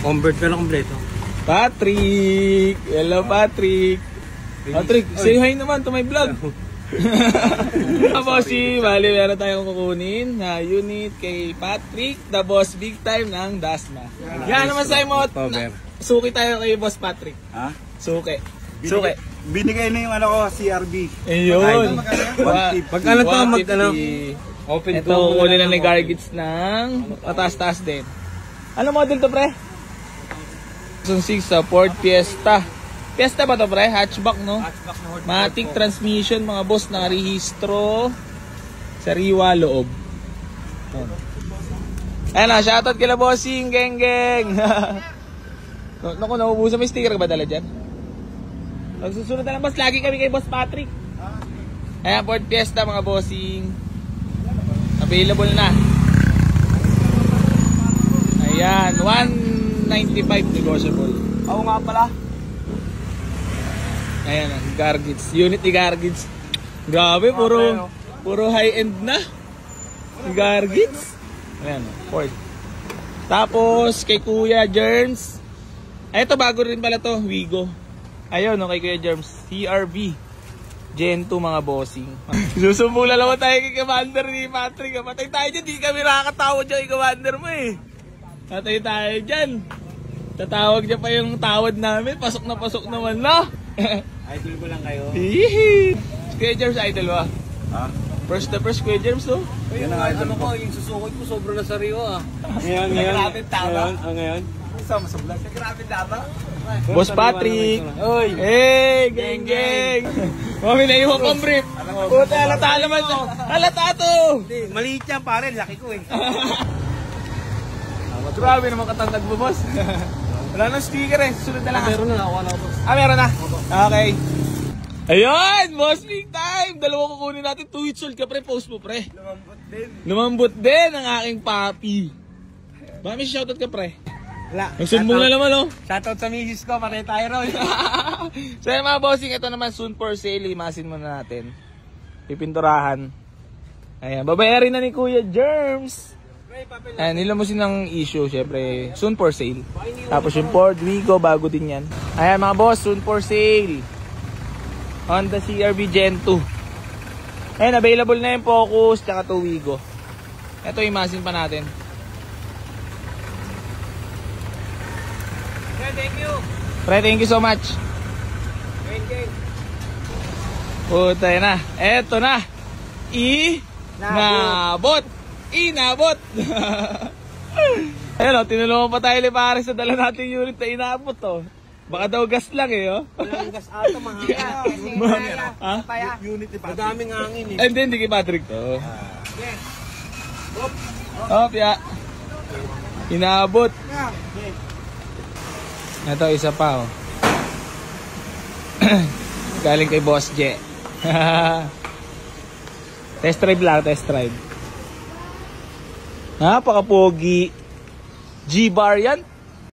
Convert ka na kompleto. Patrick! Hello, Patrick! Patrick, say hi naman to my vlog. Bossy, bali meron tayong kukunin na unit kay Patrick, the boss big time ng Dasma. Yan naman sa'yo mo. Suki tayo kay Boss Patrick. Ha? Suki. Suki. Binigay na yung ano ko, CRB. Ayun. Magkano to? Magkano? Open ito, kunin na ni Gargits ng mataas-taas din. Ano model to, pre? 2006 sa Ford Fiesta. Fiesta ba to, pre? Hatchback, no? Hatchback na Ford. Matic transmission, mga boss, nakarehistro sa Riwa loob. Ayan na, shoutout kila bossing, geng. Naku, naubusan. May sticker ba dala dyan? Magsusunod na lang, boss. Lagi kami kay Boss Patrick. Ayan, Ford Fiesta, mga bossing. Available na. Ayan, 195 negotiable. Oo nga pala. Ayan, Gargits. Unit ni Gargits. Grabe, puro high-end na. Gargits. Ayan, Ford. Tapos, kay Kuya Germs. Ay, ito, bago rin pala to, Wigo. Ayun, no, kay Kuya Germs. CRV. Gen 2, mga bossing. Susumula naman tayo kay Commander ni Patrick. Patay tayo dyan, di kami nakakatawad dyan kay Commander mo eh. Patay tayo dyan. Tatawag dyan pa yung tawad namin. Pasok naman na. Idol ko lang kayo. Hihihi. Kuya Germs, idol ba? Ha? First Kuya Germs, no? Yan ang idol ko. Yung susukot ko sobrang na sariwa ah. Ngayon. Sama sa vlog. Grabe tama. Boss Patrick. Oy. Hey, geng. Mami na iwan pang brief. Puta, halata naman. Halata to. Maliit yan pare, laki ko eh. Grabe naman katandag mo, boss. Wala nang sticker eh. Sunod na lang. Meron na ako na boss. Meron na. Okay. Ayun, boss big time. Dalawa kukunin natin. 2 weeks old ka, pre. Post mo, pre. Lumambot din ang aking papi. Baka may shoutout ka, pre. Wala. Nagsumbong na naman, oh. Shoutout sa misis ko, pare tayo ron. So yung mga bossing, ito naman soon for sale. Imasin muna natin. Pipinturahan. Ayan, babayarin na ni Kuya Germs. Ayan, nilamusin ng issue, syempre. Soon for sale. Tapos yung Ford Wigo, bago din yan. Ayan mga boss, soon for sale. Honda CRV Gen 2. Ayan, available na yung Focus, tsaka to Wigo. Ito, imasin pa natin. Thank you. Pre, thank you so much. Gang. Puta na. Eto na. Inabot. Ayun o, tinulungan pa tayo ni Paris sa dala natin unit na inabot o. Baka daw gas lang eh o. Walang gas ata mga Ha? Unit ni Patrick. Madaming hangin eh. Hindi kay Patrick to. Yes. Hop, ya. Inabot. Ito, isa pa oh. Galing kay Boss J. Test drive lang, test drive. Napaka-pogi. G-Bar yan.